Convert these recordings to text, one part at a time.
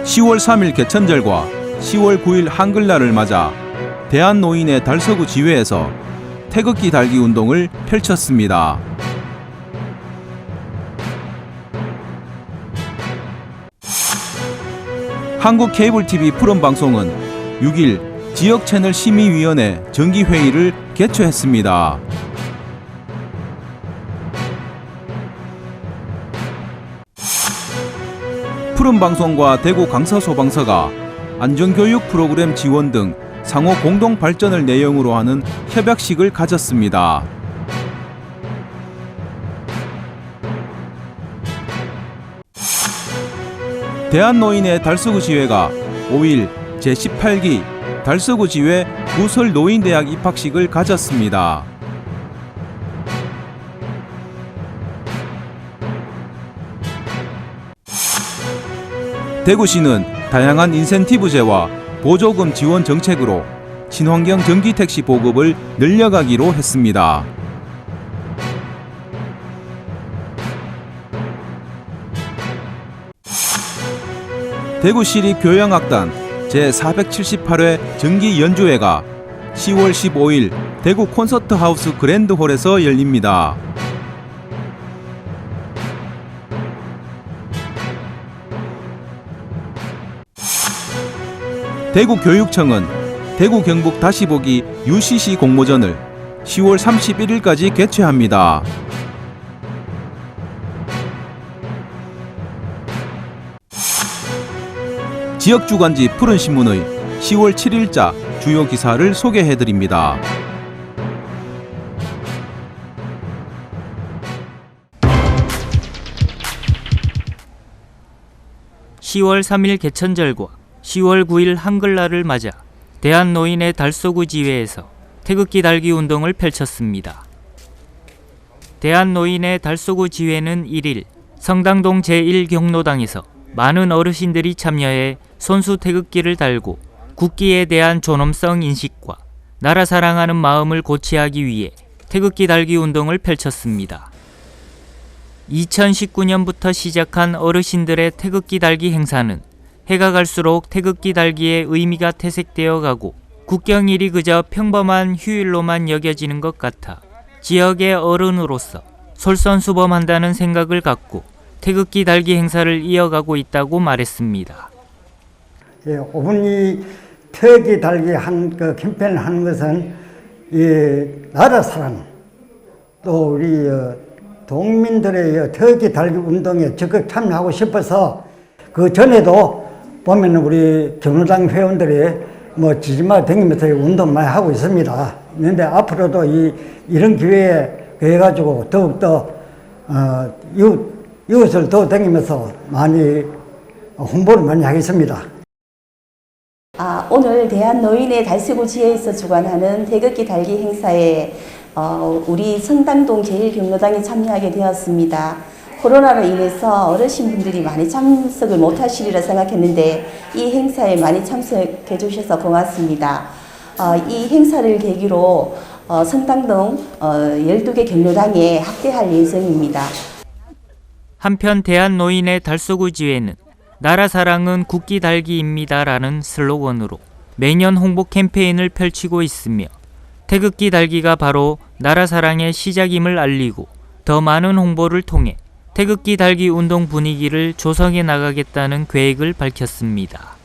(10월 3일) 개천절과 (10월 9일) 한글날을 맞아 대한노인의 달서구 지회에서 태극기 달기 운동을 펼쳤습니다. 한국 케이블 TV 푸른방송은 6일 지역채널 심의위원회 정기회의를 개최했습니다. 푸른방송과 대구 강서소방서가 안전교육 프로그램 지원 등 상호 공동 발전을 내용으로 하는 협약식을 가졌습니다. 대한노인의 달서구 지회가 5일 제18기 달서구 지회 구설노인대학 입학식을 가졌습니다. 대구시는 다양한 인센티브제와 보조금 지원 정책으로 친환경 전기택시 보급을 늘려가기로 했습니다. 대구시립교향악단 제478회 정기연주회가 10월 15일 대구 콘서트하우스 그랜드홀에서 열립니다. 대구교육청은 대구 경북 다시보기 UCC 공모전을 10월 31일까지 개최합니다. 지역주간지 푸른신문의 10월 7일자 주요 기사를 소개해드립니다. (10월 3일) 개천절과 (10월 9일) 한글날을 맞아 대한노인의 달서구 지회에서 태극기 달기 운동을 펼쳤습니다. 대한노인의 달서구 지회는 1일 성당동 제1경로당에서 많은 어르신들이 참여해 손수 태극기를 달고 국기에 대한 존엄성 인식과 나라 사랑하는 마음을 고취하기 위해 태극기 달기 운동을 펼쳤습니다. 2019년부터 시작한 어르신들의 태극기 달기 행사는 해가 갈수록 태극기 달기의 의미가 퇴색되어 가고 국경일이 그저 평범한 휴일로만 여겨지는 것 같아 지역의 어른으로서 솔선수범한다는 생각을 갖고 태극기 달기 행사를 이어가고 있다고 말했습니다. 5분이 태극기 달기 그 캠페인을 하는 것은 나라 사랑 또 우리 동민들의 태극기 달기 운동에 적극 참여하고 싶어서 그 전에도 보면 우리 경로당 회원들이 지지마 다니면서 운동 많이 하고 있습니다. 그런데 앞으로도 이런 기회에 해가지고 더욱더 이웃을 더 다니면서 많이 홍보를 많이 하겠습니다. 오늘 대한노인의 달서구 지회에서 주관하는 태극기 달기 행사에 우리 성당동 제1경로당이 참여하게 되었습니다. 코로나로 인해서 어르신분들이 많이 참석을 못하시리라 생각했는데 이 행사에 많이 참석해 주셔서 고맙습니다. 이 행사를 계기로 성당동 12개 경로당에 확대할 예정입니다. 한편 대한노인의 달서구 지회는 나라 사랑은 국기 달기입니다라는 슬로건으로 매년 홍보 캠페인을 펼치고 있으며 태극기 달기가 바로 나라 사랑의 시작임을 알리고 더 많은 홍보를 통해 태극기 달기 운동 분위기를 조성해 나가겠다는 계획을 밝혔습니다.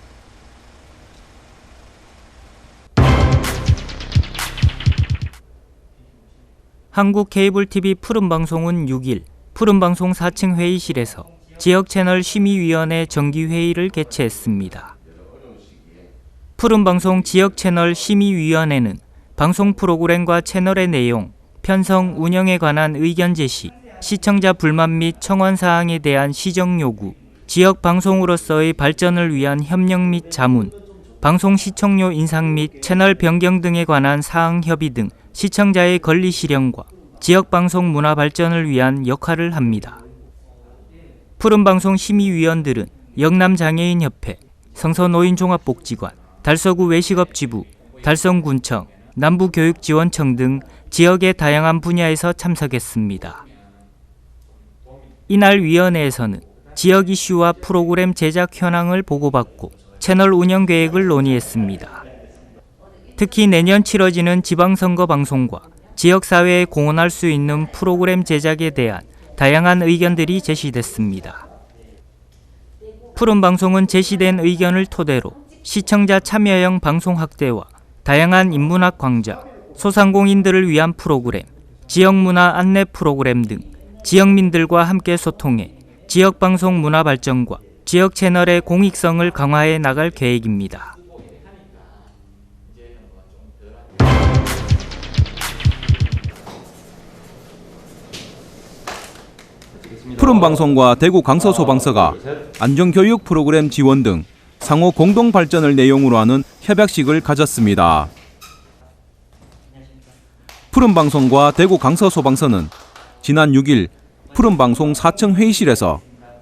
한국 케이블 TV 푸른방송은 6일 푸른방송 4층 회의실에서 지역채널 심의위원회 정기회의를 개최했습니다. 푸른방송 지역채널 심의위원회는 방송 프로그램과 채널의 내용, 편성, 운영에 관한 의견 제시, 시청자 불만 및 청원 사항에 대한 시정 요구, 지역 방송으로서의 발전을 위한 협력 및 자문, 방송 시청료 인상 및 채널 변경 등에 관한 사항 협의 등 시청자의 권리 실현과 지역 방송 문화 발전을 위한 역할을 합니다. 푸른방송 심의위원들은 영남장애인협회, 성서노인종합복지관, 달서구 외식업지부, 달성군청, 남부교육지원청 등 지역의 다양한 분야에서 참석했습니다. 이날 위원회에서는 지역 이슈와 프로그램 제작 현황을 보고받고 채널 운영 계획을 논의했습니다. 특히 내년 치러지는 지방선거 방송과 지역사회에 공헌할 수 있는 프로그램 제작에 대한 다양한 의견들이 제시됐습니다. 푸른방송은 제시된 의견을 토대로 시청자 참여형 방송 확대와 다양한 인문학 강좌, 소상공인들을 위한 프로그램, 지역문화 안내 프로그램 등 지역민들과 함께 소통해 지역방송 문화 발전과 지역 채널의 공익성을 강화해 나갈 계획입니다. 푸른방송과 대구 강서소방서가 안전교육 프로그램 지원 등 상호 공동 발전을 내용으로 하는 협약식을 가졌습니다. 푸른방송과 대구 강서소방서는 지난 6일 푸른방송 4층 회의실에서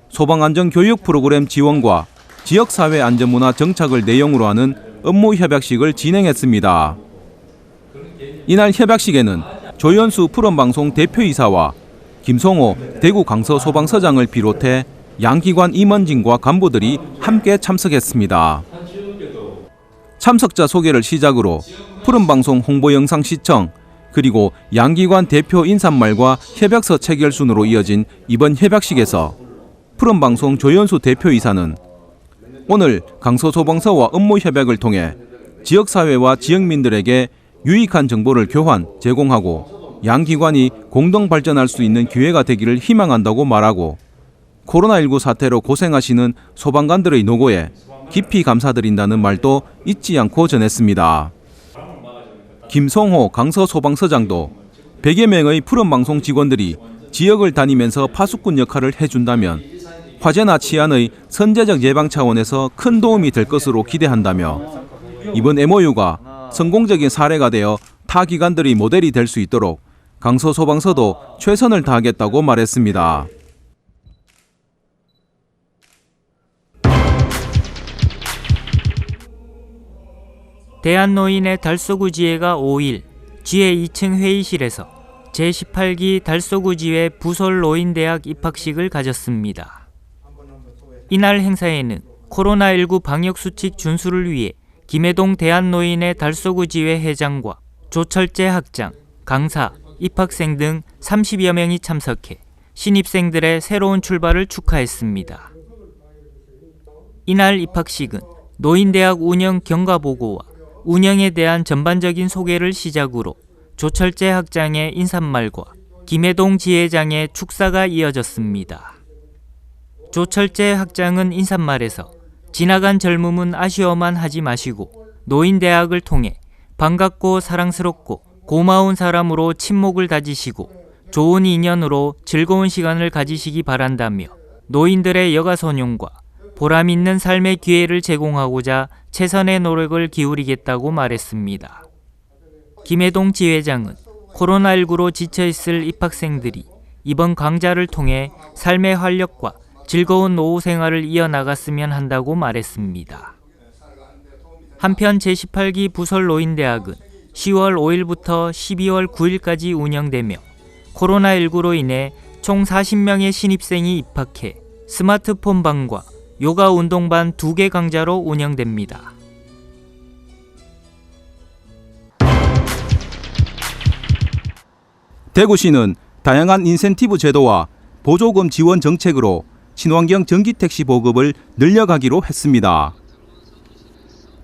소방안전교육 프로그램 지원과 지역사회 안전문화 정착을 내용으로 하는 업무 협약식을 진행했습니다. 이날 협약식에는 조연수 푸른방송 대표이사와 김성호 대구 강서소방서장을 비롯해 양기관 임원진과 간부들이 함께 참석했습니다. 참석자 소개를 시작으로 푸른방송 홍보 영상 시청, 그리고 양기관 대표 인사말과 협약서 체결 순으로 이어진 이번 협약식에서 푸른방송 조연수 대표이사는 오늘 강서소방서와 업무 협약을 통해 지역사회와 지역민들에게 유익한 정보를 교환, 제공하고 양기관이 공동 발전할 수 있는 기회가 되기를 희망한다고 말하고 코로나19 사태로 고생하시는 소방관들의 노고에 깊이 감사드린다는 말도 잊지 않고 전했습니다. 김성호 강서소방서장도 100여 명의 푸른방송 직원들이 지역을 다니면서 파수꾼 역할을 해준다면 화재나 치안의 선제적 예방 차원에서 큰 도움이 될 것으로 기대한다며 이번 MOU가 성공적인 사례가 되어 타 기관들이 모델이 될 수 있도록 강서소방서도 최선을 다하겠다고 말했습니다. 대한노인의 달서구 지회가 5일 지회 2층 회의실에서 제18기 달서구 지회 부설노인대학 입학식을 가졌습니다. 이날 행사에는 코로나19 방역수칙 준수를 위해 김해동 대한노인의 달서구 지회 회장과 조철재 학장, 강사, 입학생 등 30여 명이 참석해 신입생들의 새로운 출발을 축하했습니다. 이날 입학식은 노인대학 운영 경과보고와 운영에 대한 전반적인 소개를 시작으로 조철재 학장의 인사말과 김해동 지회장의 축사가 이어졌습니다. 조철재 학장은 인사말에서 지나간 젊음은 아쉬워만 하지 마시고 노인대학을 통해 반갑고 사랑스럽고 고마운 사람으로 친목을 다지시고 좋은 인연으로 즐거운 시간을 가지시기 바란다며 노인들의 여가선용과 보람 있는 삶의 기회를 제공하고자 최선의 노력을 기울이겠다고 말했습니다. 김해동 지회장은 코로나19로 지쳐있을 입학생들이 이번 강좌를 통해 삶의 활력과 즐거운 노후 생활을 이어나갔으면 한다고 말했습니다. 한편 제18기 부설노인대학은 10월 5일부터 12월 9일까지 운영되며 코로나19로 인해 총 40명의 신입생이 입학해 스마트폰 방과 요가 운동반 2개 강좌로 운영됩니다. 대구시는 다양한 인센티브 제도와 보조금 지원 정책으로 친환경 전기택시 보급을 늘려가기로 했습니다.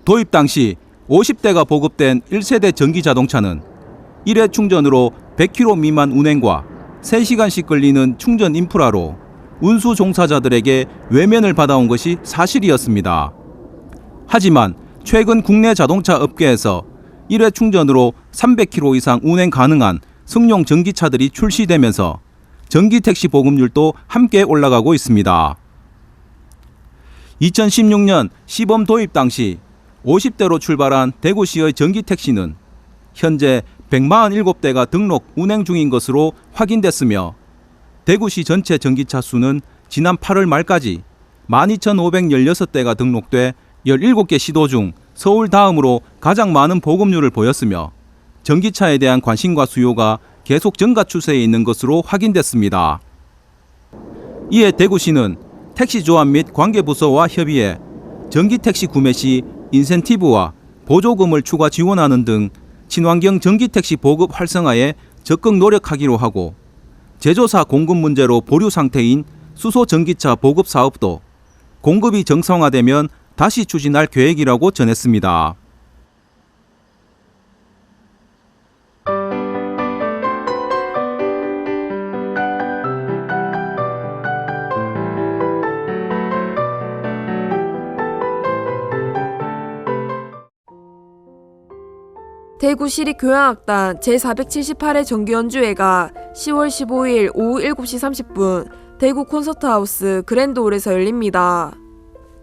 도입 당시 50대가 보급된 1세대 전기자동차는 1회 충전으로 100km 미만 운행과 3시간씩 걸리는 충전 인프라로 운수 종사자들에게 외면을 받아온 것이 사실이었습니다. 하지만 최근 국내 자동차 업계에서 1회 충전으로 300km 이상 운행 가능한 승용 전기차들이 출시되면서 전기택시 보급률도 함께 올라가고 있습니다. 2016년 시범 도입 당시 50대로 출발한 대구시의 전기택시는 현재 147대가 등록 운행 중인 것으로 확인됐으며 대구시 전체 전기차 수는 지난 8월 말까지 12,516대가 등록돼 17개 시도 중 서울 다음으로 가장 많은 보급률을 보였으며 전기차에 대한 관심과 수요가 계속 증가 추세에 있는 것으로 확인됐습니다. 이에 대구시는 택시조합 및 관계부서와 협의해 전기택시 구매 시 인센티브와 보조금을 추가 지원하는 등 친환경 전기택시 보급 활성화에 적극 노력하기로 하고 제조사 공급 문제로 보류 상태인 수소 전기차 보급 사업도 공급이 정상화되면 다시 추진할 계획이라고 전했습니다. 대구시립교향악단 제478회 정기연주회가 10월 15일 오후 7시 30분 대구 콘서트하우스 그랜드홀에서 열립니다.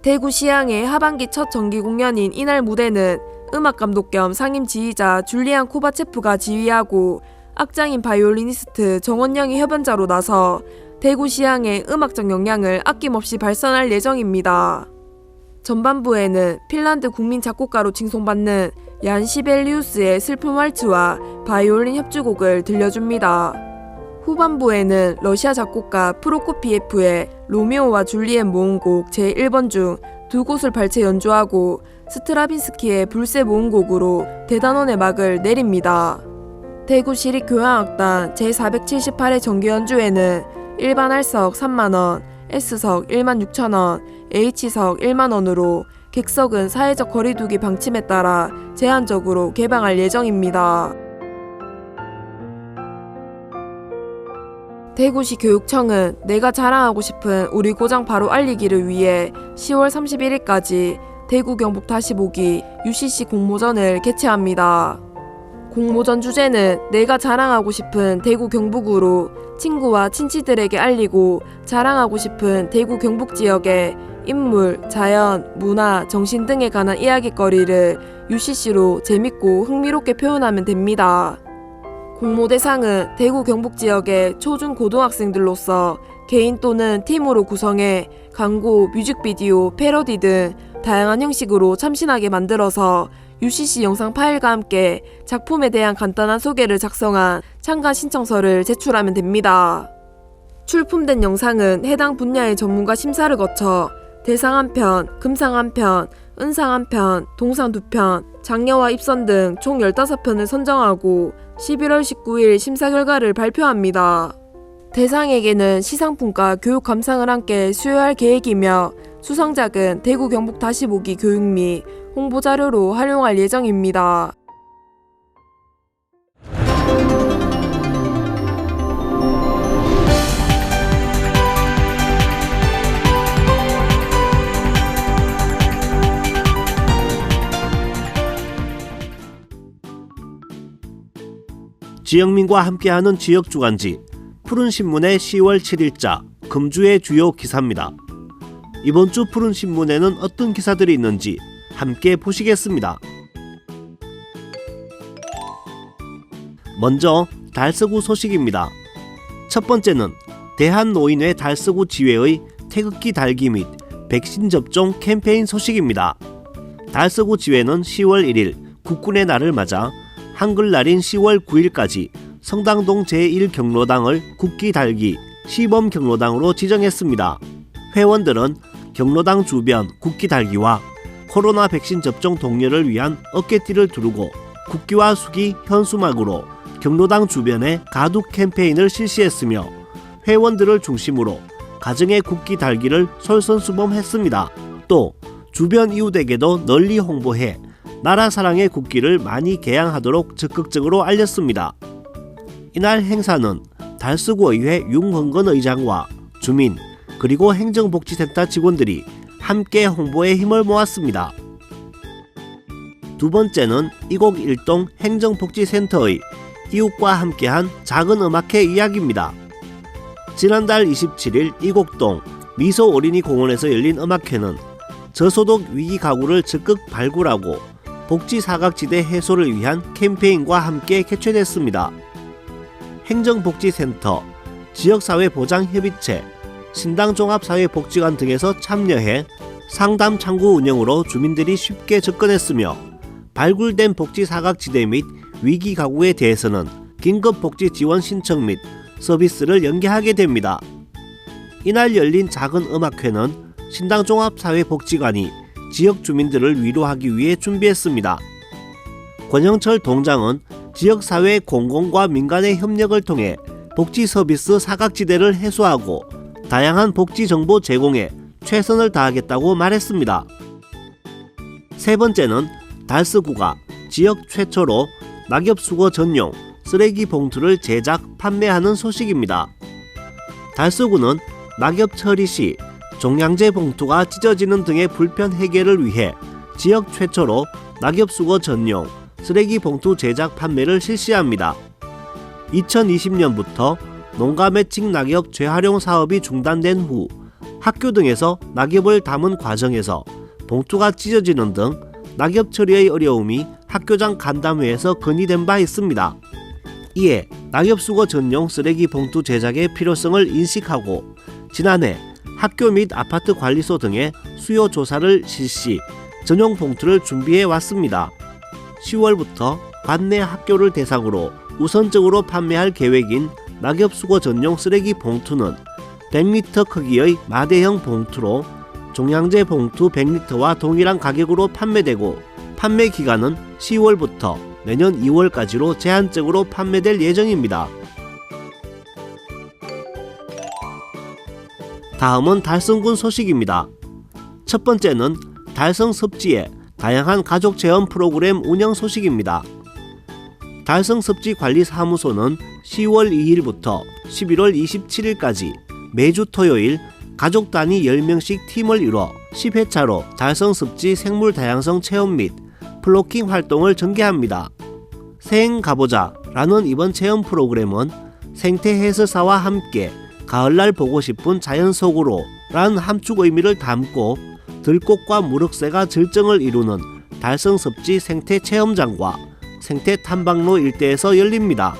대구시향의 하반기 첫 정기 공연인 이날 무대는 음악감독 겸 상임 지휘자 줄리안 코바체프가 지휘하고 악장인 바이올리니스트 정원영이 협연자로 나서 대구시향의 음악적 역량을 아낌없이 발산할 예정입니다. 전반부에는 핀란드 국민 작곡가로 칭송받는 얀 시벨리우스의 슬픔 왈츠와 바이올린 협주곡을 들려줍니다. 후반부에는 러시아 작곡가 프로코피예프의 로미오와 줄리엣 모음곡 제1번 중 두 곳을 발췌 연주하고 스트라빈스키의 불새 모음곡으로 대단원의 막을 내립니다. 대구시립교향악단 제478회 정기연주회는 일반 R석 3만원, S석 1만 6천원, H석 1만원으로 객석은 사회적 거리두기 방침에 따라 제한적으로 개방할 예정입니다. 대구시 교육청은 내가 자랑하고 싶은 우리 고장 바로 알리기를 위해 10월 31일까지 대구 경북 다시 보기 UCC 공모전을 개최합니다. 공모전 주제는 내가 자랑하고 싶은 대구 경북으로 친구와 친지들에게 알리고 자랑하고 싶은 대구 경북 지역의 인물, 자연, 문화, 정신 등에 관한 이야깃거리를 UCC로 재밌고 흥미롭게 표현하면 됩니다. 공모 대상은 대구 경북 지역의 초중 고등학생들로서 개인 또는 팀으로 구성해 광고, 뮤직비디오, 패러디 등 다양한 형식으로 참신하게 만들어서 UCC 영상 파일과 함께 작품에 대한 간단한 소개를 작성한 참가 신청서를 제출하면 됩니다. 출품된 영상은 해당 분야의 전문가 심사를 거쳐 대상 1편, 금상 1편, 은상 1편, 동상 2편, 장려와 입선 등 총 15편을 선정하고 11월 19일 심사 결과를 발표합니다. 대상에게는 시상품과 교육 감상을 함께 수여할 계획이며 수상작은 대구 경북 다시 보기 교육 및 홍보 자료로 활용할 예정입니다. 지영민과 함께하는 지역주간지 푸른신문의 10월 7일자 금주의 주요 기사입니다. 이번 주 푸른신문에는 어떤 기사들이 있는지 함께 보시겠습니다. 먼저 달서구 소식입니다. 첫 번째는 대한노인회 달서구 지회의 태극기 달기 및 백신 접종 캠페인 소식입니다. 달서구 지회는 10월 1일 국군의 날을 맞아 한글날인 10월 9일까지 성당동 제1경로당을 국기 달기 시범 경로당으로 지정했습니다. 회원들은 경로당 주변 국기 달기와 코로나 백신 접종 독려를 위한 어깨띠를 두르고 국기와 수기, 현수막으로 경로당 주변에 가둑 캠페인을 실시했으며 회원들을 중심으로 가정의 국기 달기를 솔선수범했습니다. 또 주변 이웃에게도 널리 홍보해 나라 사랑의 국기를 많이 개양하도록 적극적으로 알렸습니다. 이날 행사는 달서구의회 윤헌건 의장과 주민 그리고 행정복지센터 직원들이 함께 홍보에 힘을 모았습니다. 두 번째는 이곡 일동 행정복지센터의 이웃과 함께한 작은 음악회 이야기입니다. 지난달 27일 이곡동 미소 어린이 공원에서 열린 음악회는 저소득 위기 가구를 적극 발굴하고 복지 사각지대 해소를 위한 캠페인과 함께 개최됐습니다. 행정복지센터, 지역사회보장협의체, 신당종합사회복지관 등에서 참여해 상담 창구 운영으로 주민들이 쉽게 접근했으며 발굴된 복지 사각지대 및 위기 가구에 대해서는 긴급 복지 지원 신청 및 서비스를 연계하게 됩니다. 이날 열린 작은 음악회는 신당종합사회복지관이 지역 주민들을 위로하기 위해 준비했습니다. 권영철 동장은 지역사회 공공과 민간의 협력을 통해 복지 서비스 사각지대를 해소하고 다양한 복지 정보 제공에 최선을 다하겠다고 말했습니다. 세 번째는 달서구가 지역 최초로 낙엽수거 전용 쓰레기 봉투를 제작, 판매하는 소식입니다. 달서구는 낙엽 처리 시 종량제 봉투가 찢어지는 등의 불편 해결을 위해 지역 최초로 낙엽수거 전용 쓰레기 봉투 제작 판매를 실시합니다. 2020년부터 농가 매칭 낙엽 재활용 사업이 중단된 후 학교 등에서 낙엽을 담은 과정에서 봉투가 찢어지는 등 낙엽 처리의 어려움이 학교장 간담회에서 건의된 바 있습니다. 이에 낙엽수거 전용 쓰레기 봉투 제작의 필요성을 인식하고 지난해 학교 및 아파트 관리소 등의 수요 조사를 실시, 전용 봉투를 준비해 왔습니다. 10월부터 관내 학교를 대상으로 우선적으로 판매할 계획인 낙엽수거 전용 쓰레기 봉투는 100리터 크기의 마대형 봉투로 종량제 봉투 100리터와 동일한 가격으로 판매되고 판매 기간은 10월부터 내년 2월까지로 제한적으로 판매될 예정입니다. 다음은 달성군 소식입니다. 첫 번째는 달성 습지의 다양한 가족 체험 프로그램 운영 소식입니다. 달성 습지 관리 사무소는 10월 2일부터 11월 27일까지 매주 토요일 가족 단위 10명씩 팀을 이뤄 10회차로 달성 습지 생물 다양성 체험 및 플로킹 활동을 전개합니다. 생 가보자 라는 이번 체험 프로그램은 생태 해설사와 함께 가을날 보고 싶은 자연 속으로 라는 함축 의미를 담고 들꽃과 무럭새가 절정을 이루는 달성 습지 생태 체험장과 생태 탐방로 일대에서 열립니다.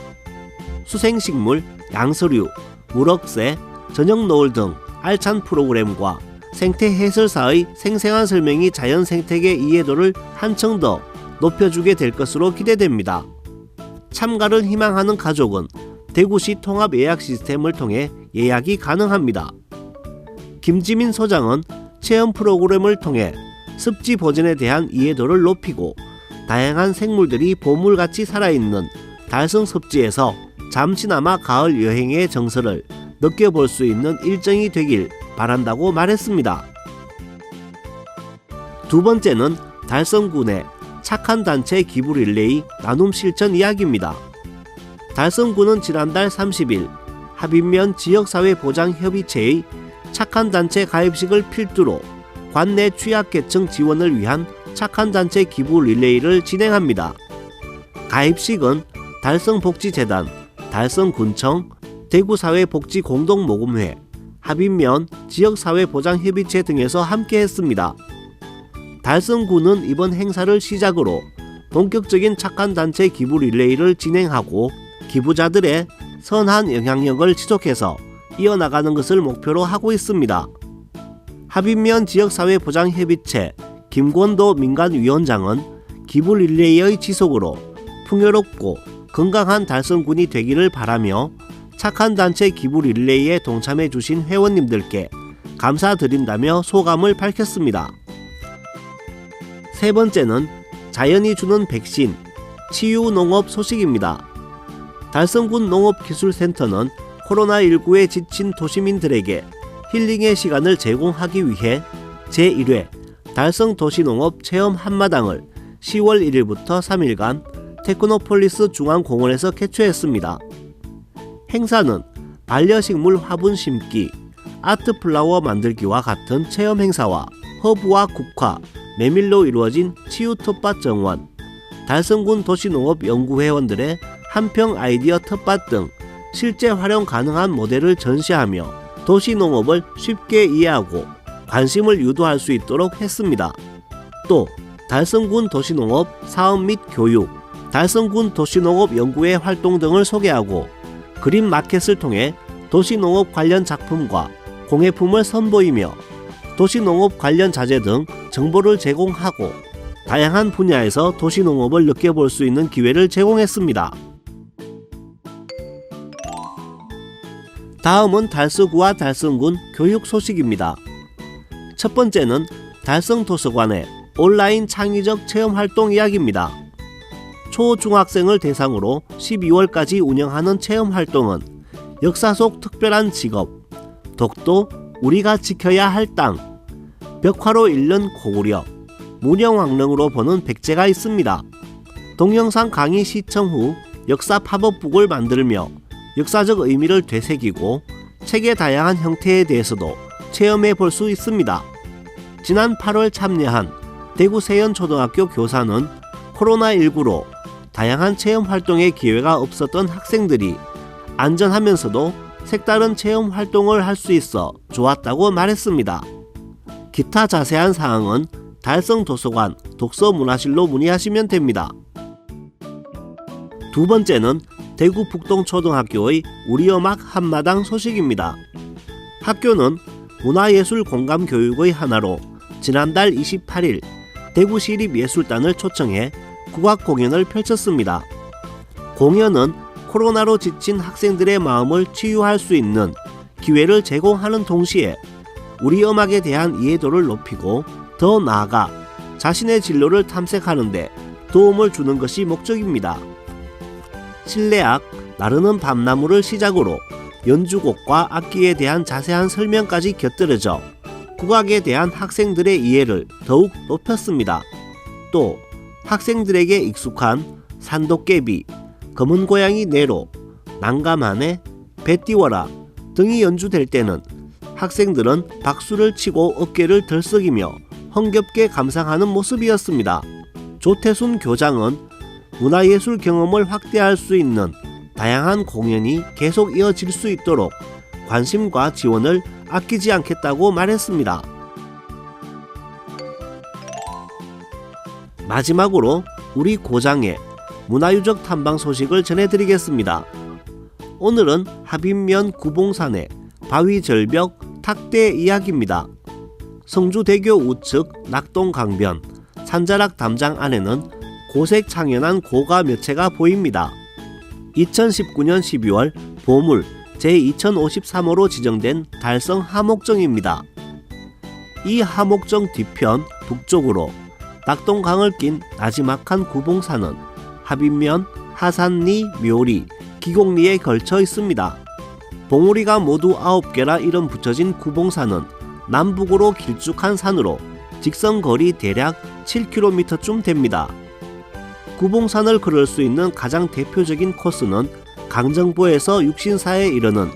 수생식물, 양서류, 무럭새, 저녁 노을 등 알찬 프로그램과 생태 해설사의 생생한 설명이 자연 생태계 이해도를 한층 더 높여주게 될 것으로 기대됩니다. 참가를 희망하는 가족은 대구시 통합 예약 시스템을 통해 예약이 가능합니다. 김지민 소장은 체험 프로그램을 통해 습지 보존에 대한 이해도를 높이고 다양한 생물들이 보물같이 살아있는 달성 습지에서 잠시나마 가을 여행의 정서를 느껴볼 수 있는 일정이 되길 바란다고 말했습니다. 두 번째는 달성군의 착한 단체 기부 릴레이 나눔 실천 이야기입니다. 달성군은 지난달 30일 합인면 지역사회보장협의체의 착한 단체 가입식을 필두로 관내 취약계층 지원을 위한 착한 단체 기부 릴레이를 진행합니다. 가입식은 달성복지재단, 달성군청, 대구사회복지공동모금회, 합인면 지역사회보장협의체 등에서 함께 했습니다. 달성군은 이번 행사를 시작으로 본격적인 착한 단체 기부 릴레이를 진행하고 기부자들의 선한 영향력을 지속해서 이어나가는 것을 목표로 하고 있습니다. 합인면 지역사회보장협의체 김권도 민간위원장은 기부 릴레이의 지속으로 풍요롭고 건강한 달성군이 되기를 바라며 착한 단체 기부 릴레이에 동참해 주신 회원님들께 감사드린다며 소감을 밝혔습니다. 세 번째는 자연이 주는 백신, 치유농업 소식입니다. 달성군 농업기술센터는 코로나19에 지친 도시민들에게 힐링의 시간을 제공하기 위해 제1회 달성도시농업 체험 한마당을 10월 1일부터 3일간 테크노폴리스 중앙공원에서 개최했습니다. 행사는 반려식물 화분 심기, 아트플라워 만들기와 같은 체험 행사와 허브와 국화, 메밀로 이루어진 치유 텃밭 정원, 달성군 도시농업연구회원들의 한평 아이디어 텃밭 등 실제 활용 가능한 모델을 전시하며 도시농업을 쉽게 이해하고 관심을 유도할 수 있도록 했습니다. 또 달성군 도시농업 사업 및 교육, 달성군 도시농업연구회 활동 등을 소개하고 그린마켓을 통해 도시농업 관련 작품과 공예품을 선보이며 도시농업 관련 자재 등 정보를 제공하고 다양한 분야에서 도시농업을 느껴볼 수 있는 기회를 제공했습니다. 다음은 달서구와 달성군 교육 소식입니다. 첫 번째는 달성도서관의 온라인 창의적 체험활동 이야기입니다. 초중학생을 대상으로 12월까지 운영하는 체험활동은 역사 속 특별한 직업, 독도, 우리가 지켜야 할 땅, 벽화로 읽는 고구려, 문영왕릉으로 보는 백제가 있습니다. 동영상 강의 시청 후 역사 팝업북을 만들며 역사적 의미를 되새기고 책의 다양한 형태에 대해서도 체험해 볼 수 있습니다. 지난 8월 참여한 대구 세연초등학교 교사는 코로나19로 다양한 체험 활동의 기회가 없었던 학생들이 안전하면서도 색다른 체험 활동을 할 수 있어 좋았다고 말했습니다. 기타 자세한 사항은 달성도서관 독서문화실로 문의하시면 됩니다. 두 번째는 대구 북동초등학교의 우리음악 한마당 소식입니다. 학교는 문화예술 공감 교육의 하나로 지난달 28일 대구시립예술단을 초청해 국악 공연을 펼쳤습니다. 공연은 코로나로 지친 학생들의 마음을 치유할 수 있는 기회를 제공하는 동시에 우리 음악에 대한 이해도를 높이고 더 나아가 자신의 진로를 탐색하는 데 도움을 주는 것이 목적입니다. 실내악 나르는 밤나무를 시작으로 연주곡과 악기에 대한 자세한 설명까지 곁들여져 국악에 대한 학생들의 이해를 더욱 높였습니다. 또 학생들에게 익숙한 산도깨비, 검은고양이 네로, 난감하네, 배 띄워라 등이 연주될 때는 학생들은 박수를 치고 어깨를 들썩이며 흥겹게 감상하는 모습이었습니다. 조태순 교장은 문화예술 경험을 확대할 수 있는 다양한 공연이 계속 이어질 수 있도록 관심과 지원을 아끼지 않겠다고 말했습니다. 마지막으로 우리 고장의 문화유적 탐방 소식을 전해드리겠습니다. 오늘은 하빈면 구봉산의 바위절벽 탁대 이야기입니다. 성주대교 우측 낙동강변 산자락 담장 안에는 고색 창연한 고가 몇 채가 보입니다. 2019년 12월 보물 제2053호로 지정된 달성 하목정입니다. 이 하목정 뒤편 북쪽으로 낙동강을 낀 나지막한 구봉산은 하빈면, 하산리, 묘리, 기곡리에 걸쳐 있습니다. 봉우리가 모두 9개라 이름 붙여진 구봉산은 남북으로 길쭉한 산으로 직선거리 대략 7km쯤 됩니다. 구봉산을 걸을 수 있는 가장 대표적인 코스는 강정보에서 육신사에 이르는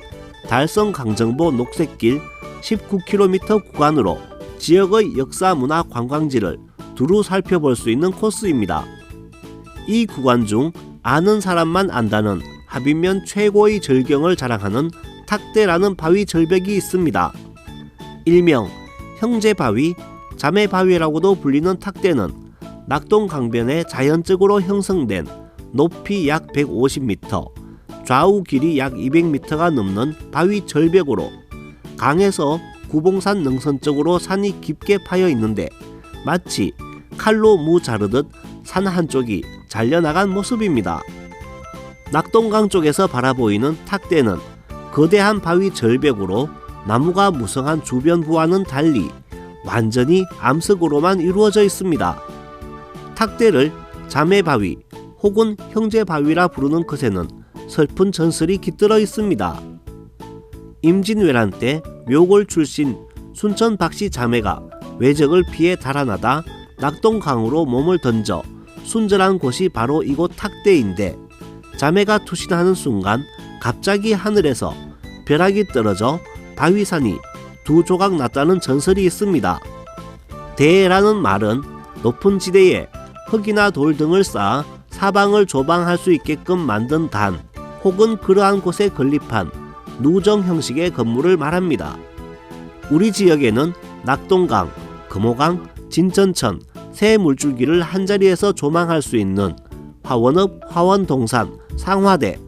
달성 강정보 녹색길 19km 구간으로 지역의 역사 문화 관광지를 두루 살펴볼 수 있는 코스입니다. 이 구간 중 아는 사람만 안다는 하빈면 최고의 절경을 자랑하는 탁대라는 바위 절벽이 있습니다. 일명 형제바위, 자매바위라고도 불리는 탁대는 낙동강변에 자연적으로 형성된 높이 약 150m, 좌우 길이 약 200m가 넘는 바위 절벽으로 강에서 구봉산 능선 쪽으로 산이 깊게 파여 있는데 마치 칼로 무 자르듯 산 한쪽이 잘려나간 모습입니다. 낙동강 쪽에서 바라보이는 탁대는 거대한 바위 절벽으로 나무가 무성한 주변부와는 달리 완전히 암석으로만 이루어져 있습니다. 탁대를 자매바위 혹은 형제바위라 부르는 것에는 슬픈 전설이 깃들어 있습니다. 임진왜란 때 묘골 출신 순천 박씨 자매가 외적을 피해 달아나다 낙동강으로 몸을 던져 순절한 곳이 바로 이곳 탁대인데 자매가 투신하는 순간 갑자기 하늘에서 벼락이 떨어져 바위산이 두 조각 났다는 전설이 있습니다. 대라는 말은 높은 지대에 흙이나 돌 등을 쌓아 사방을 조방할 수 있게끔 만든 단 혹은 그러한 곳에 건립한 누정 형식의 건물을 말합니다. 우리 지역에는 낙동강, 금호강, 진천천 세 물줄기를 한자리에서 조망할 수 있는 화원읍, 화원동산, 상화대,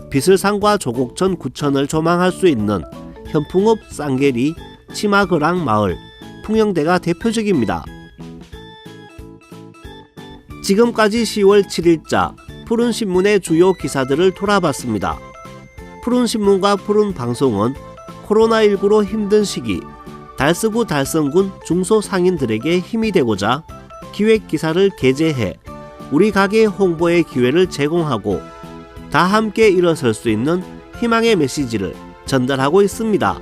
비슬산과 조곡천, 구천을 조망할 수 있는 현풍읍, 쌍계리, 치마거랑 마을, 통영대가 대표적입니다. 지금까지 10월 7일자 푸른신문의 주요 기사들을 돌아봤습니다. 푸른신문과 푸른방송은 코로나19로 힘든 시기 달서구 달성군 중소상인들에게 힘이 되고자 기획기사를 게재해 우리 가게 홍보의 기회를 제공하고 다 함께 일어설 수 있는 희망의 메시지를 전달하고 있습니다.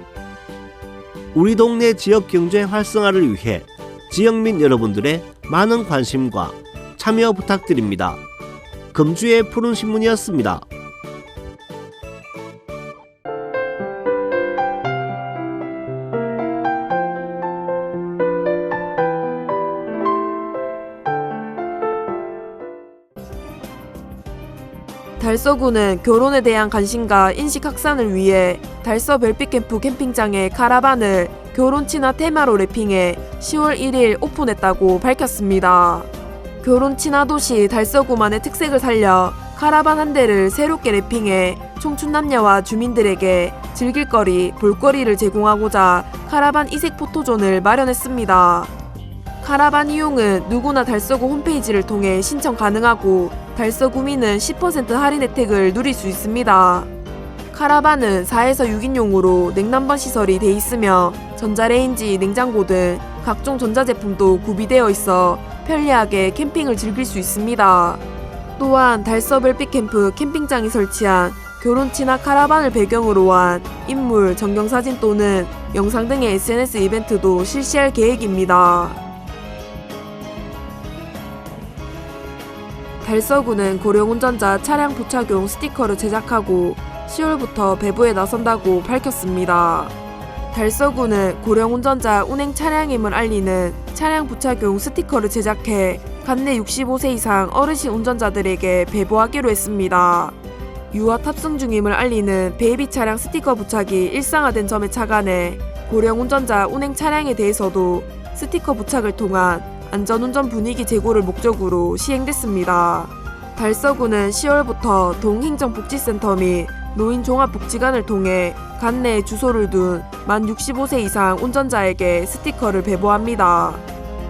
우리 동네 지역 경제 활성화를 위해 지역민 여러분들의 많은 관심과 참여 부탁드립니다. 금주의 푸른신문이었습니다. 달서구는 결혼에 대한 관심과 인식 확산을 위해 달서 별빛캠프 캠핑장의 카라반을 결혼 친화 테마로 랩핑해 10월 1일 오픈했다고 밝혔습니다. 결혼 친화 도시 달서구만의 특색을 살려 카라반 한 대를 새롭게 랩핑해 청춘 남녀와 주민들에게 즐길거리, 볼거리를 제공하고자 카라반 이색 포토존을 마련했습니다. 카라반 이용은 누구나 달서구 홈페이지를 통해 신청 가능하고 달서구민은 10% 할인 혜택을 누릴 수 있습니다. 카라반은 4에서 6인용으로 냉난방 시설이 돼 있으며 전자레인지, 냉장고 등 각종 전자제품도 구비되어 있어 편리하게 캠핑을 즐길 수 있습니다. 또한 달서 별빛캠프 캠핑장이 설치한 결혼 친화 카라반을 배경으로 한 인물, 전경사진 또는 영상 등의 SNS 이벤트도 실시할 계획입니다. 달서구는 고령운전자 차량 부착용 스티커를 제작하고 10월부터 배부에 나선다고 밝혔습니다. 달서구는 고령운전자 운행 차량임을 알리는 차량 부착용 스티커를 제작해 관내 65세 이상 어르신 운전자들에게 배부하기로 했습니다. 유아 탑승 중임을 알리는 베이비 차량 스티커 부착이 일상화된 점에 착안해 고령운전자 운행 차량에 대해서도 스티커 부착을 통한 안전운전 분위기 제고를 목적으로 시행됐습니다. 달서구는 10월부터 동행정복지센터 및 노인종합복지관을 통해 관내에 주소를 둔 만 65세 이상 운전자에게 스티커를 배부합니다.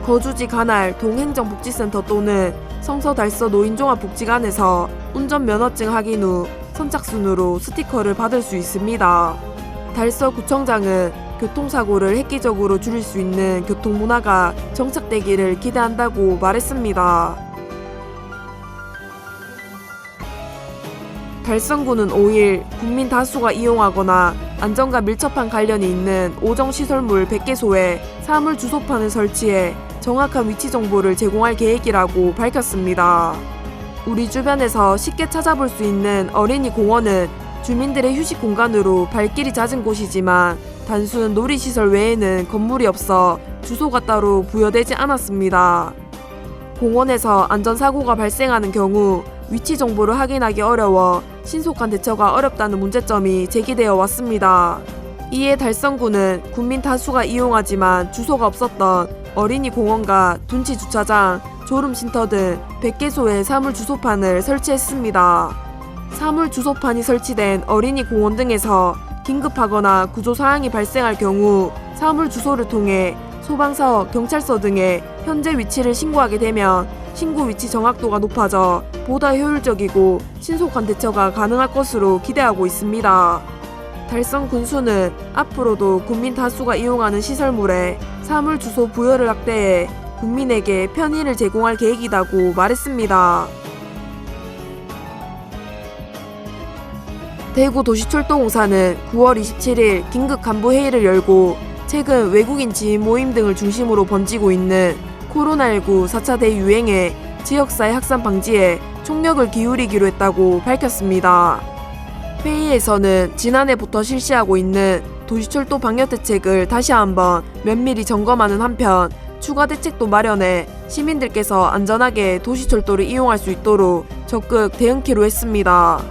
거주지 관할 동행정복지센터 또는 성서달서 노인종합복지관에서 운전면허증 확인 후 선착순으로 스티커를 받을 수 있습니다. 달서구청장은 교통사고를 획기적으로 줄일 수 있는 교통문화가 정착되기를 기대한다고 말했습니다. 달성구는 5일 국민 다수가 이용하거나 안전과 밀접한 관련이 있는 오정시설물 100개소에 사물 주소판을 설치해 정확한 위치 정보를 제공할 계획이라고 밝혔습니다. 우리 주변에서 쉽게 찾아볼 수 있는 어린이 공원은 주민들의 휴식 공간으로 발길이 잦은 곳이지만 단순 놀이시설 외에는 건물이 없어 주소가 따로 부여되지 않았습니다. 공원에서 안전사고가 발생하는 경우 위치 정보를 확인하기 어려워 신속한 대처가 어렵다는 문제점이 제기되어 왔습니다. 이에 달성구는 국민 다수가 이용하지만 주소가 없었던 어린이 공원과 둔치 주차장, 졸음쉼터 등 100개소의 사물 주소판을 설치했습니다. 사물 주소판이 설치된 어린이 공원 등에서 긴급하거나 구조사항이 발생할 경우 사물 주소를 통해 소방서, 경찰서 등의 현재 위치를 신고하게 되면 신고 위치 정확도가 높아져 보다 효율적이고 신속한 대처가 가능할 것으로 기대하고 있습니다. 달성 군수는 앞으로도 국민 다수가 이용하는 시설물에 사물 주소 부여를 확대해 국민에게 편의를 제공할 계획이라고 말했습니다. 대구도시철도공사는 9월 27일 긴급 간부회의를 열고 최근 외국인 지인 모임 등을 중심으로 번지고 있는 코로나19 4차 대유행의 지역사회 확산 방지에 총력을 기울이기로 했다고 밝혔습니다. 회의에서는 지난해부터 실시하고 있는 도시철도 방역대책을 다시 한번 면밀히 점검하는 한편 추가 대책도 마련해 시민들께서 안전하게 도시철도를 이용할 수 있도록 적극 대응키로 했습니다.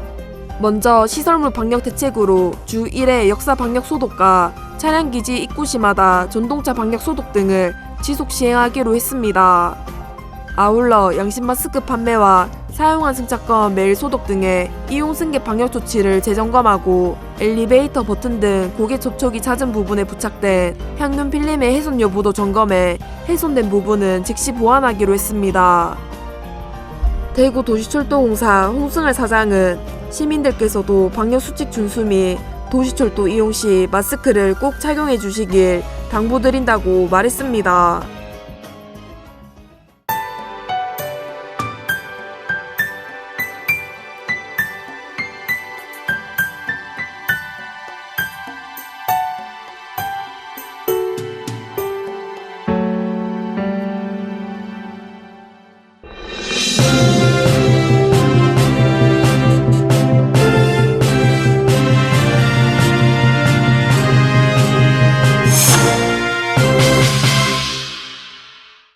먼저 시설물 방역 대책으로 주 1회 역사 방역 소독과 차량기지 입구시마다 전동차 방역 소독 등을 지속 시행하기로 했습니다. 아울러 양심 마스크 판매와 사용한 승차권 매일 소독 등의 이용 승객 방역 조치를 재점검하고 엘리베이터 버튼 등 고개 접촉이 잦은 부분에 부착된 향륜 필름의 훼손 여부도 점검해 훼손된 부분은 즉시 보완하기로 했습니다. 대구도시철도공사 홍승할 사장은 시민들께서도 방역수칙 준수 및 도시철도 이용 시 마스크를 꼭 착용해 주시길 당부드린다고 말했습니다.